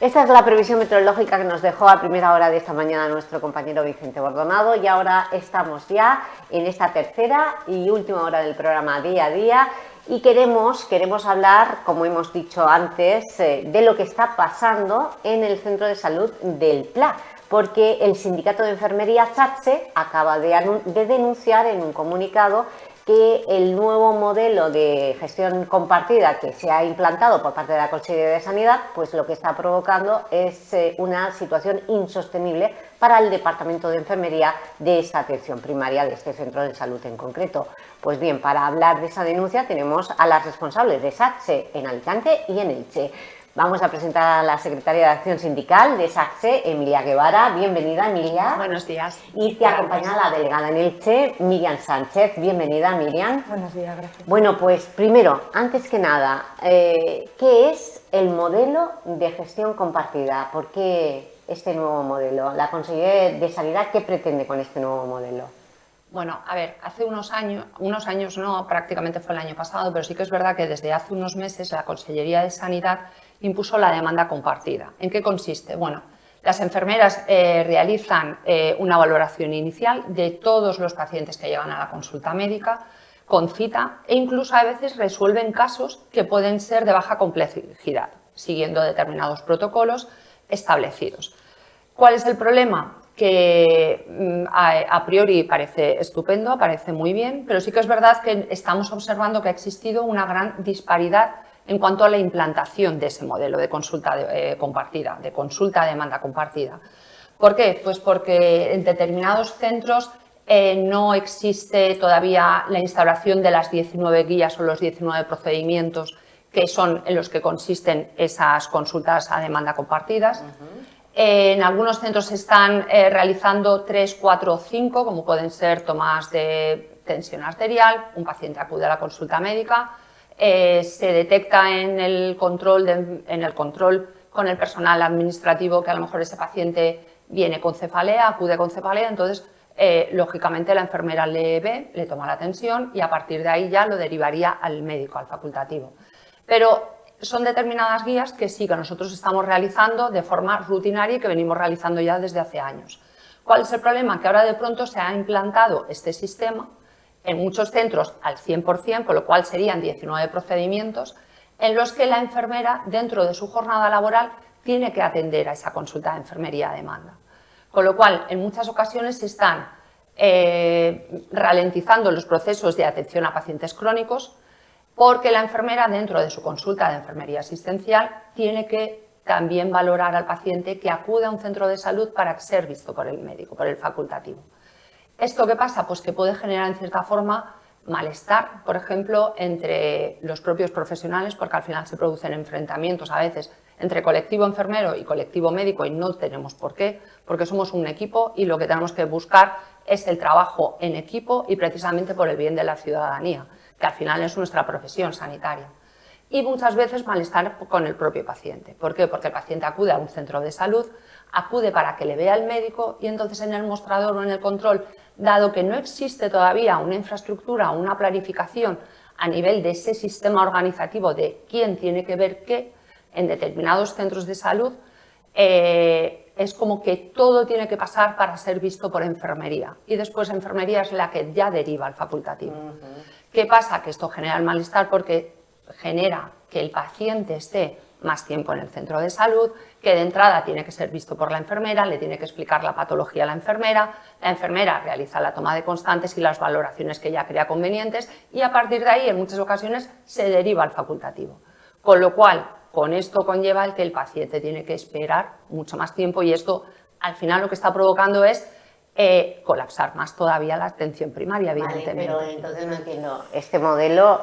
Esta es la previsión meteorológica que nos dejó a primera hora de esta mañana nuestro compañero Vicente Bordonado, y ahora estamos ya en esta tercera y última hora del programa Día a Día y queremos hablar, como hemos dicho antes, de lo que está pasando en el Centro de Salud del Pla, porque el Sindicato de Enfermería SATSE acaba de denunciar en un comunicado que el nuevo modelo de gestión compartida que se ha implantado por parte de la Consellería de Sanidad, pues lo que está provocando es una situación insostenible para el Departamento de Enfermería de esta atención primaria, de este centro de salud en concreto. Pues bien, para hablar de esa denuncia tenemos a las responsables de SATSE en Alicante y en Elche. Vamos a presentar a la secretaria de Acción Sindical de SATSE, Emilia Guevara. Bienvenida, Emilia. Buenos días. Y te acompaña la delegada en Elche, Miriam Sánchez. Bienvenida, Miriam. Buenos días, gracias. Bueno, pues primero, antes que nada, ¿qué es el modelo de gestión compartida? ¿Por qué este nuevo modelo? La Consellería de Sanidad, ¿qué pretende con este nuevo modelo? Bueno, a ver, hace unos años no, prácticamente fue el año pasado, pero sí que es verdad que desde hace unos meses la Consellería de Sanidad impuso la demanda compartida. ¿En qué consiste? Bueno, las enfermeras realizan una valoración inicial de todos los pacientes que llegan a la consulta médica con cita e incluso a veces resuelven casos que pueden ser de baja complejidad, siguiendo determinados protocolos establecidos. ¿Cuál es el problema? Que a priori parece estupendo, parece muy bien, pero sí que es verdad que estamos observando que ha existido una gran disparidad en cuanto a la implantación de ese modelo de consulta compartida, de consulta a demanda compartida. ¿Por qué? Pues porque en determinados centros no existe todavía la instauración de las 19 guías o los 19 procedimientos que son en los que consisten esas consultas a demanda compartidas. En algunos centros se están realizando 3, 4 o 5, como pueden ser tomas de tensión arterial, un paciente acude a la consulta médica, se detecta en el control con el personal administrativo que a lo mejor ese paciente viene con cefalea, acude con cefalea, entonces lógicamente la enfermera le ve, le toma la tensión y a partir de ahí ya lo derivaría al médico, al facultativo. Pero son determinadas guías que sí que nosotros estamos realizando de forma rutinaria y que venimos realizando ya desde hace años. ¿Cuál es el problema? Que ahora de pronto se ha implantado este sistema en muchos centros al 100%, con lo cual serían 19 procedimientos, en los que la enfermera, dentro de su jornada laboral, tiene que atender a esa consulta de enfermería a demanda. Con lo cual, en muchas ocasiones se están ralentizando los procesos de atención a pacientes crónicos, porque la enfermera, dentro de su consulta de enfermería asistencial, tiene que también valorar al paciente que acude a un centro de salud para ser visto por el médico, por el facultativo. ¿Esto qué pasa? Pues que puede generar en cierta forma malestar, por ejemplo, entre los propios profesionales, porque al final se producen enfrentamientos a veces entre colectivo enfermero y colectivo médico y no tenemos por qué, porque somos un equipo y lo que tenemos que buscar es el trabajo en equipo y precisamente por el bien de la ciudadanía, que al final es nuestra profesión sanitaria. Y muchas veces malestar con el propio paciente. ¿Por qué? Porque el paciente acude a un centro de salud, acude para que le vea el médico y entonces en el mostrador o en el control, dado que no existe todavía una infraestructura o una planificación a nivel de ese sistema organizativo de quién tiene que ver qué en determinados centros de salud, es como que todo tiene que pasar para ser visto por enfermería y después enfermería es la que ya deriva al facultativo. ¿Qué pasa? Que esto genera el malestar porque genera que el paciente esté más tiempo en el centro de salud, que de entrada tiene que ser visto por la enfermera, le tiene que explicar la patología a la enfermera realiza la toma de constantes y las valoraciones que ella crea convenientes y a partir de ahí en muchas ocasiones se deriva al facultativo. Con lo cual, con esto conlleva el que el paciente tiene que esperar mucho más tiempo y esto al final lo que está provocando es colapsar más todavía la atención primaria, evidentemente. Vale, pero entonces no entiendo este modelo,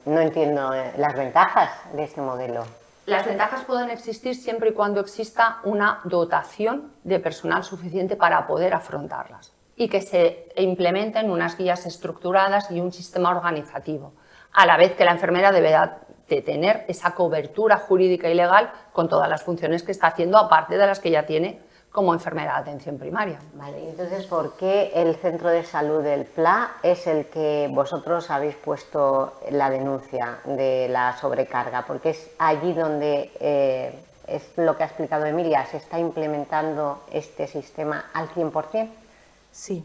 no entiendo las ventajas de este modelo. Las ventajas pueden existir siempre y cuando exista una dotación de personal suficiente para poder afrontarlas y que se implementen unas guías estructuradas y un sistema organizativo, a la vez que la enfermera deberá de tener esa cobertura jurídica y legal con todas las funciones que está haciendo, aparte de las que ya tiene como enfermera de atención primaria. Vale, entonces, ¿por qué el centro de salud del Pla es el que vosotros habéis puesto la denuncia de la sobrecarga? Porque es allí donde es lo que ha explicado Emilia, ¿se está implementando este sistema al 100%? Sí,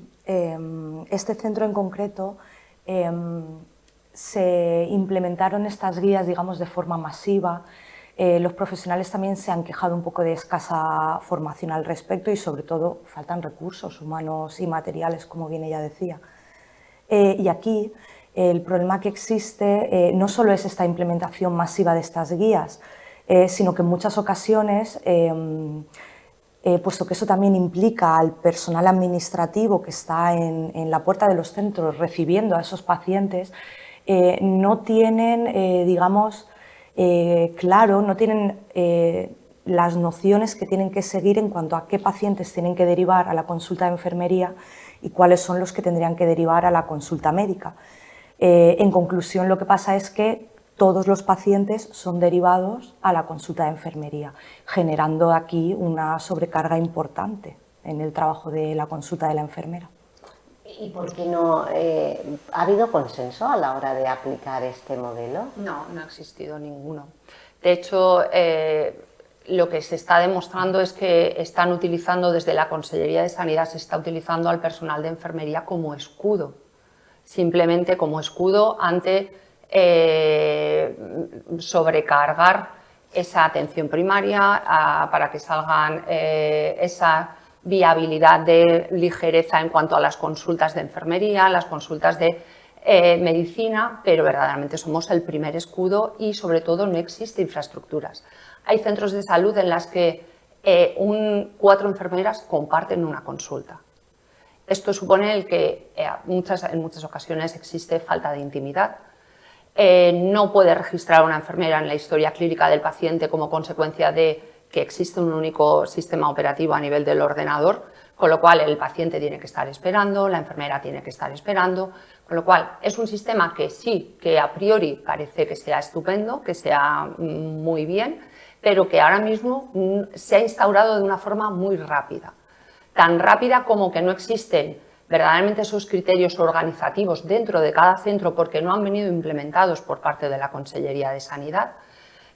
este centro en concreto se implementaron estas guías, digamos, de forma masiva. Los profesionales también se han quejado un poco de escasa formación al respecto y, sobre todo, faltan recursos humanos y materiales, como bien ella decía. Y aquí el problema que existe no solo es esta implementación masiva de estas guías, sino que en muchas ocasiones, puesto que eso también implica al personal administrativo que está en la puerta de los centros recibiendo a esos pacientes, no tienen, digamos, claro, no tienen las nociones que tienen que seguir en cuanto a qué pacientes tienen que derivar a la consulta de enfermería y cuáles son los que tendrían que derivar a la consulta médica. En conclusión, lo que pasa es que todos los pacientes son derivados a la consulta de enfermería, generando aquí una sobrecarga importante en el trabajo de la consulta de la enfermera. ¿Y por qué no ha habido consenso a la hora de aplicar este modelo? No, no ha existido ninguno. De hecho, lo que se está demostrando es que están utilizando, desde la Consellería de Sanidad, se está utilizando al personal de enfermería como escudo, simplemente como escudo ante sobrecargar esa atención primaria para que salgan esa viabilidad de ligereza en cuanto a las consultas de enfermería, las consultas de medicina, pero verdaderamente somos el primer escudo y sobre todo no existe infraestructuras. Hay centros de salud en las que 4 enfermeras comparten una consulta. Esto supone el que en muchas ocasiones existe falta de intimidad. No puede registrar una enfermera en la historia clínica del paciente como consecuencia de que existe un único sistema operativo a nivel del ordenador, con lo cual el paciente tiene que estar esperando, la enfermera tiene que estar esperando, con lo cual es un sistema que sí, que a priori parece que sea estupendo, que sea muy bien, pero que ahora mismo se ha instaurado de una forma muy rápida. Tan rápida como que no existen verdaderamente esos criterios organizativos dentro de cada centro porque no han venido implementados por parte de la Consellería de Sanidad.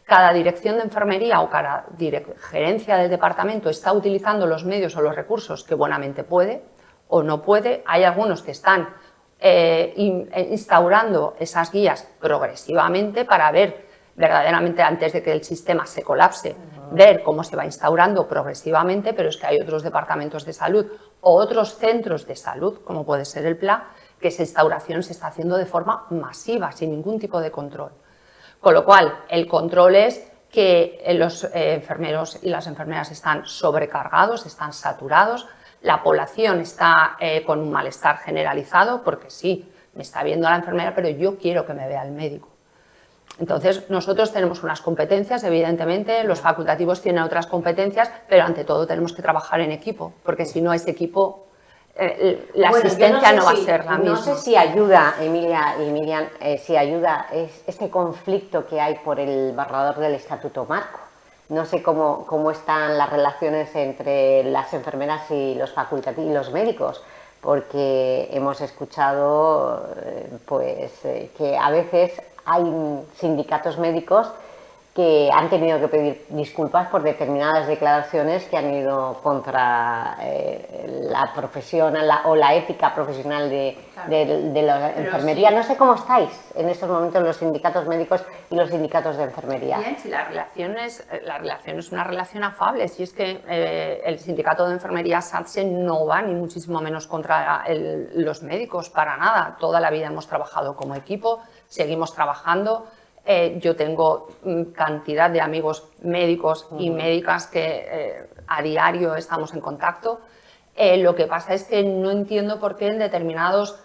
Cada dirección de enfermería o cada gerencia del departamento está utilizando los medios o los recursos que buenamente puede o no puede. Hay algunos que están instaurando esas guías progresivamente para ver verdaderamente, antes de que el sistema se colapse, ver cómo se va instaurando progresivamente, pero es que hay otros departamentos de salud o otros centros de salud, como puede ser el PLA, que esa instauración se está haciendo de forma masiva, sin ningún tipo de control. Con lo cual, el control es que los enfermeros y las enfermeras están sobrecargados, están saturados, la población está con un malestar generalizado, porque sí, me está viendo la enfermera, pero yo quiero que me vea el médico. Entonces, nosotros tenemos unas competencias, evidentemente, los facultativos tienen otras competencias, pero ante todo tenemos que trabajar en equipo, porque si no ese equipo, la asistencia no va a ser la misma. No sé si ayuda, Emilia y Miriam, si ayuda este conflicto que hay por el borrador del Estatuto Marco. No sé cómo están las relaciones entre las enfermeras y los facultativos y los médicos, porque hemos escuchado que a veces hay sindicatos médicos que han tenido que pedir disculpas por determinadas declaraciones que han ido contra la profesión o la ética profesional de la enfermería. Sí. No sé cómo estáis en estos momentos los sindicatos médicos y los sindicatos de enfermería. Bien, si la relación es una relación afable, si es que el sindicato de enfermería SATSE no va ni muchísimo menos contra los médicos, para nada. Toda la vida hemos trabajado como equipo, seguimos trabajando. Yo tengo cantidad de amigos médicos y médicas que a diario estamos en contacto. Lo que pasa es que no entiendo por qué en determinados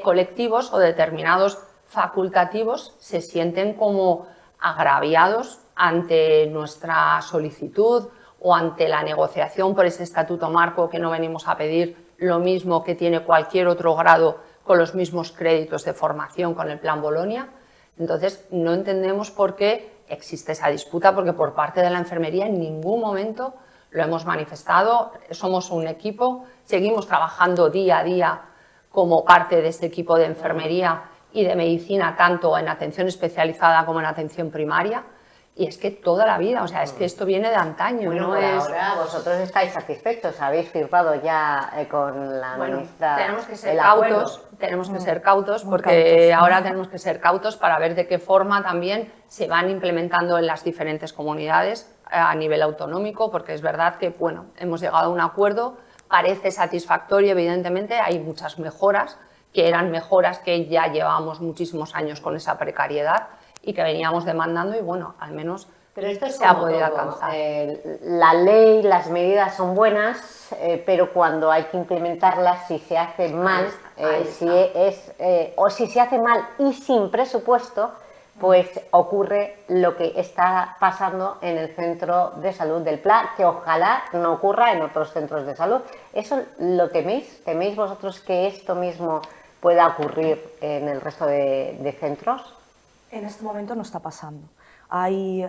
colectivos o determinados facultativos se sienten como agraviados ante nuestra solicitud o ante la negociación por ese estatuto marco, que no venimos a pedir lo mismo que tiene cualquier otro grado con los mismos créditos de formación con el Plan Bolonia. Entonces, no entendemos por qué existe esa disputa, porque por parte de la enfermería en ningún momento lo hemos manifestado. Somos un equipo, seguimos trabajando día a día como parte de este equipo de enfermería y de medicina, tanto en atención especializada como en atención primaria, y es que toda la vida, o sea, es que esto viene de antaño. Bueno, no por es... ahora vosotros estáis satisfechos, habéis firmado ya con la ministra tenemos que ser el cautos, acuerdo. tenemos que ser cautos, Muy porque cautos. ahora tenemos que ser cautos para ver de qué forma también se van implementando en las diferentes comunidades a nivel autonómico, porque es verdad que, bueno, hemos llegado a un acuerdo, parece satisfactorio, evidentemente, hay muchas mejoras, que eran mejoras que ya llevábamos muchísimos años con esa precariedad y que veníamos demandando y, bueno, al menos Pero esto es se ha como podido todo. alcanzar. La ley, las medidas son buenas, pero cuando hay que implementarlas, si se hace mal, si se hace mal y sin presupuesto, pues ocurre lo que está pasando en el centro de salud del Pla, que ojalá no ocurra en otros centros de salud. ¿Eso lo teméis? ¿Teméis vosotros que esto mismo pueda ocurrir en el resto de centros? En este momento no está pasando. Hay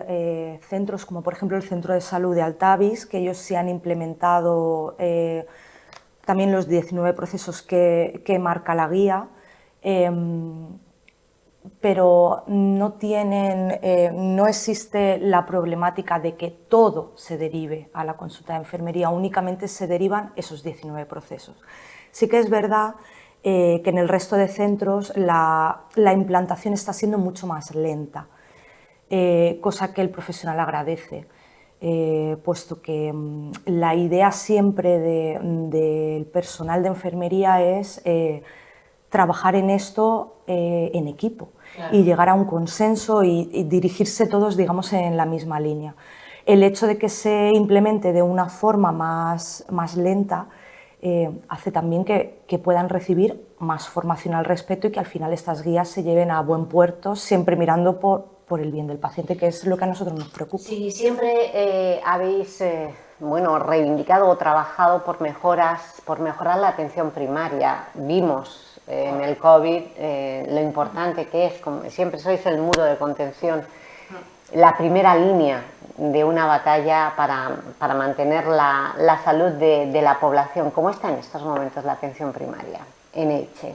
centros como por ejemplo el Centro de Salud de Altavis, que ellos sí han implementado también los 19 procesos que marca la guía, pero no existe la problemática de que todo se derive a la consulta de enfermería, únicamente se derivan esos 19 procesos. Sí que es verdad que en el resto de centros la implantación está siendo mucho más lenta, cosa que el profesional agradece, puesto que la idea siempre del personal de enfermería es trabajar en esto en equipo, claro, y llegar a un consenso y dirigirse todos, digamos, en la misma línea. El hecho de que se implemente de una forma más lenta hace también que puedan recibir más formación al respecto y que al final estas guías se lleven a buen puerto, siempre mirando por el bien del paciente, que es lo que a nosotros nos preocupa. Sí, siempre habéis reivindicado o trabajado por mejorar la atención primaria. Vimos en el COVID lo importante que es, como siempre sois el muro de contención, la primera línea de una batalla para mantener la salud de la población. ¿Cómo está en estos momentos la atención primaria en Elche,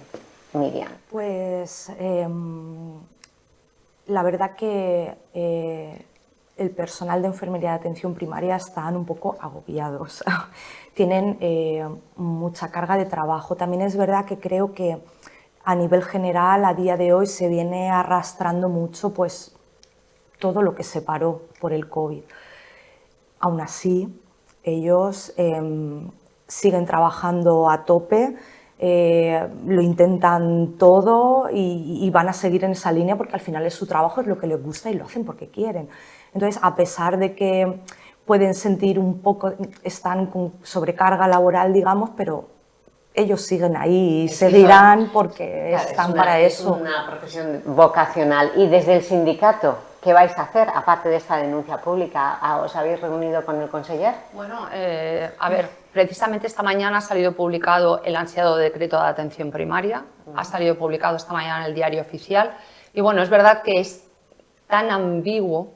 Miriam? Pues la verdad que el personal de enfermería de atención primaria están un poco agobiados, tienen mucha carga de trabajo. También es verdad que creo que a nivel general a día de hoy se viene arrastrando mucho pues todo lo que se paró por el COVID. Aún así, ellos siguen trabajando a tope, lo intentan todo y van a seguir en esa línea porque al final es su trabajo, es lo que les gusta y lo hacen porque quieren. Entonces, a pesar de que pueden sentir un poco, están con sobrecarga laboral, digamos, pero ellos siguen ahí y seguirán porque están para eso. Es una profesión vocacional. Y desde el sindicato, ¿qué vais a hacer, aparte de esta denuncia pública? ¿Os habéis reunido con el conseller? Bueno, a ver, precisamente esta mañana ha salido publicado el ansiado decreto de atención primaria, ha salido publicado esta mañana en el Diario Oficial, y bueno, es verdad que es tan ambiguo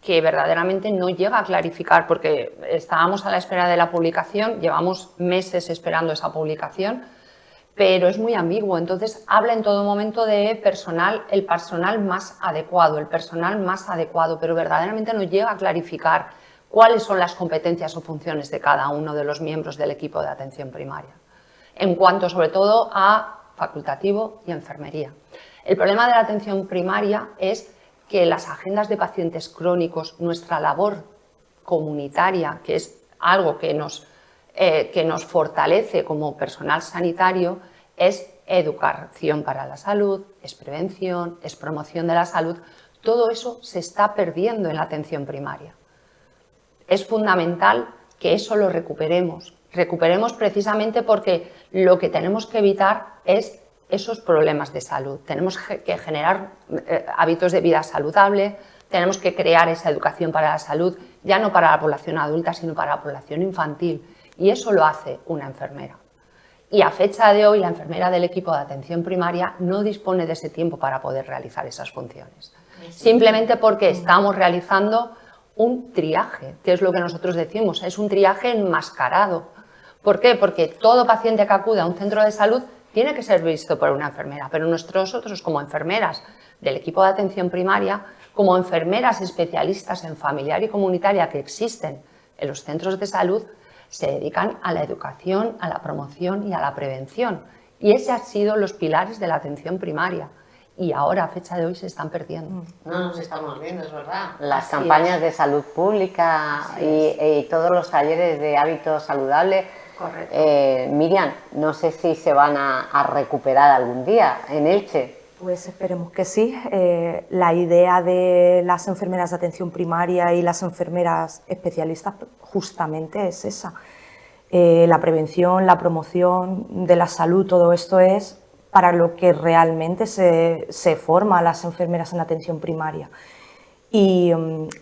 que verdaderamente no llega a clarificar, porque estábamos a la espera de la publicación, llevamos meses esperando esa publicación, pero es muy ambiguo. Entonces habla en todo momento de personal, el personal más adecuado, pero verdaderamente no llega a clarificar cuáles son las competencias o funciones de cada uno de los miembros del equipo de atención primaria, en cuanto sobre todo a facultativo y enfermería. El problema de la atención primaria es que las agendas de pacientes crónicos, nuestra labor comunitaria, que es algo que nos fortalece como personal sanitario, es educación para la salud, es prevención, es promoción de la salud. Todo eso se está perdiendo en la atención primaria. Es fundamental que eso lo recuperemos precisamente porque lo que tenemos que evitar es esos problemas de salud. Tenemos que generar hábitos de vida saludable, tenemos que crear esa educación para la salud, ya no para la población adulta, sino para la población infantil. Y eso lo hace una enfermera. Y a fecha de hoy, la enfermera del equipo de atención primaria no dispone de ese tiempo para poder realizar esas funciones. Simplemente porque estamos realizando un triaje, que es lo que nosotros decimos, es un triaje enmascarado. ¿Por qué? Porque todo paciente que acude a un centro de salud tiene que ser visto por una enfermera, pero nosotros como enfermeras del equipo de atención primaria como enfermeras especialistas en familiar y comunitaria que existen en los centros de salud, se dedican a la educación, a la promoción y a la prevención. Y esos han sido los pilares de la atención primaria. Y ahora, a fecha de hoy, se están perdiendo. No nos estamos viendo, es verdad. Las campañas de salud pública y todos los talleres de hábitos saludables. Correcto. Miriam, no sé si se van a recuperar algún día en Elche. Pues esperemos que sí. La idea de las enfermeras de atención primaria y las enfermeras especialistas justamente es esa. La prevención, la promoción de la salud, todo esto es para lo que realmente se forma a las enfermeras en atención primaria. Y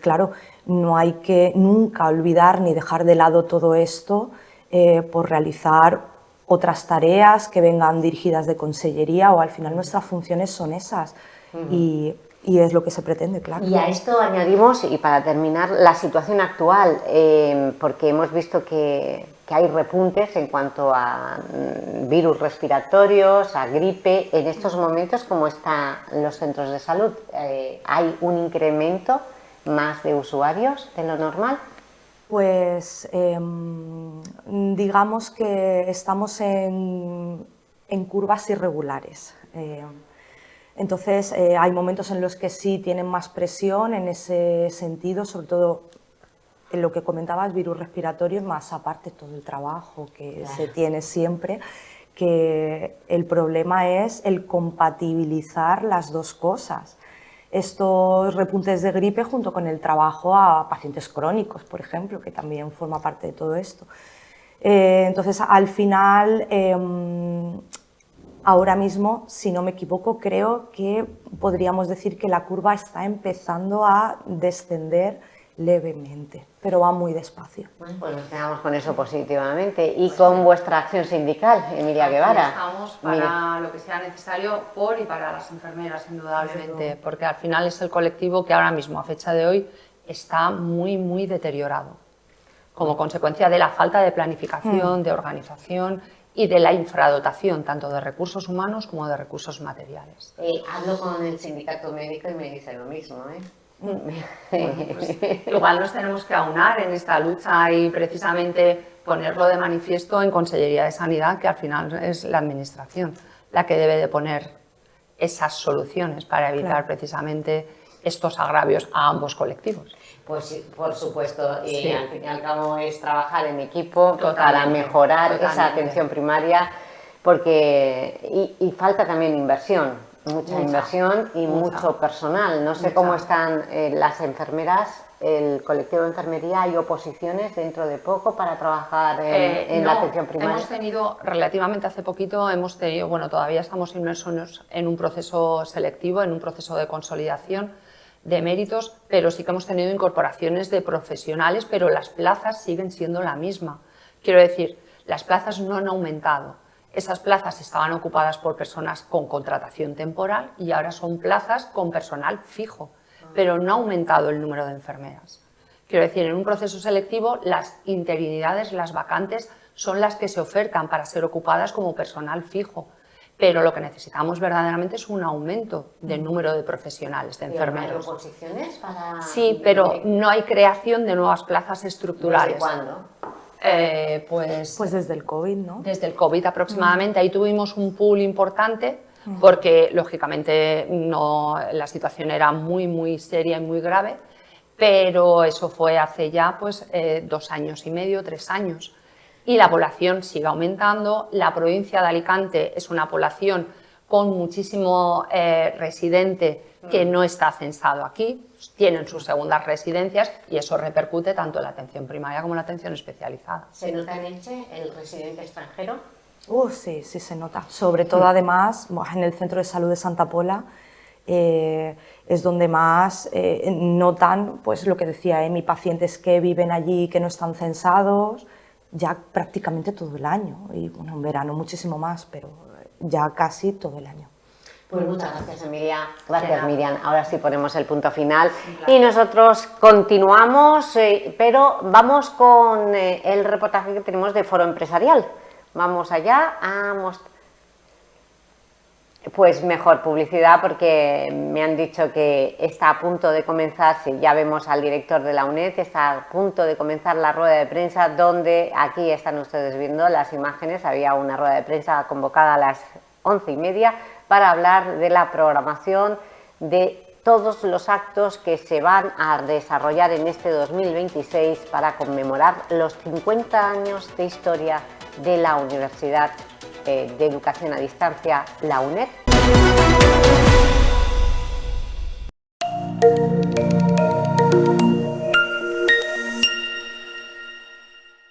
claro, no hay que nunca olvidar ni dejar de lado todo esto por realizar otras tareas que vengan dirigidas de consellería, o al final nuestras funciones son esas. Y es lo que se pretende, claro. Y a esto añadimos, y para terminar, la situación actual, porque hemos visto que hay repuntes en cuanto a virus respiratorios, a gripe. En estos momentos, ¿cómo están los centros de salud? ¿Hay un incremento más de usuarios de lo normal? Pues digamos que estamos en curvas irregulares. Entonces hay momentos en los que sí tienen más presión en ese sentido, sobre todo en lo que comentabas, virus respiratorios, más aparte todo el trabajo que se tiene siempre, que el problema es el compatibilizar las dos cosas. Estos repuntes de gripe junto con el trabajo a pacientes crónicos, por ejemplo, que también forma parte de todo esto. Entonces, al final, ahora mismo, si no me equivoco, creo que podríamos decir que la curva está empezando a descender levemente, pero va muy despacio. Bueno, pues nos quedamos con eso positivamente. Y con vuestra acción sindical, Emilia Guevara. Estamos para lo que sea necesario por y para las enfermeras, indudablemente, porque al final es el colectivo que ahora mismo, a fecha de hoy, está muy, muy deteriorado, como consecuencia de la falta de planificación, de organización y de la infradotación, tanto de recursos humanos como de recursos materiales. Hablo con el sindicato médico y me dice lo mismo, ¿eh? Bueno, pues, igual nos tenemos que aunar en esta lucha y precisamente ponerlo de manifiesto en Consellería de Sanidad, que al final es la Administración la que debe de poner esas soluciones para evitar precisamente estos agravios a ambos colectivos. Pues sí, por supuesto, y al fin y al cabo es trabajar en equipo para Totalmente, mejorar esa atención primaria, porque y falta también inversión. Mucha inversión y mucho personal. No sé cómo están las enfermeras, el colectivo de enfermería. ¿Hay oposiciones dentro de poco para trabajar en la atención primaria? Hemos tenido, relativamente hace poquito, bueno, todavía estamos inmersos en un proceso selectivo, en un proceso de consolidación de méritos, pero sí que hemos tenido incorporaciones de profesionales, pero las plazas siguen siendo la misma. Quiero decir, las plazas no han aumentado. Esas plazas estaban ocupadas por personas con contratación temporal y ahora son plazas con personal fijo, pero no ha aumentado el número de enfermeras. Quiero decir, en un proceso selectivo las interinidades, las vacantes, son las que se ofertan para ser ocupadas como personal fijo, pero lo que necesitamos verdaderamente es un aumento del número de profesionales, de enfermeros. ¿Hay oposiciones para...? Sí, pero no hay creación de nuevas plazas estructurales. ¿Desde cuándo? Pues desde el COVID, ¿no? Desde el COVID aproximadamente. Ahí tuvimos un pool importante porque, lógicamente, la situación era muy, muy seria y muy grave, pero eso fue hace ya 2 años y medio, 3 años. Y la población sigue aumentando. La provincia de Alicante es una población con muchísimo residente que no está censado aquí, tienen sus segundas residencias y eso repercute tanto en la atención primaria como en la atención especializada. ¿Se nota en Elche el residente extranjero? Sí, sí se nota. Sobre todo, además, en el Centro de Salud de Santa Pola es donde más notan, pues lo que decía Emi, pacientes que viven allí que no están censados ya prácticamente todo el año. Y bueno, en verano muchísimo más, pero ya casi todo el año. Pues muchas gracias, Emilia. Gracias, Miriam. Ahora sí ponemos el punto final. Y nosotros continuamos, pero vamos con el reportaje que tenemos de Foro Empresarial. Vamos allá a mostrar. Pues mejor publicidad, porque me han dicho que está a punto de comenzar, si ya vemos al director de la UNED, está a punto de comenzar la rueda de prensa, donde aquí están ustedes viendo las imágenes, había una rueda de prensa convocada a las 11:30 para hablar de la programación de todos los actos que se van a desarrollar en este 2026 para conmemorar los 50 años de historia de la Universidad de Educación a Distancia, la UNED.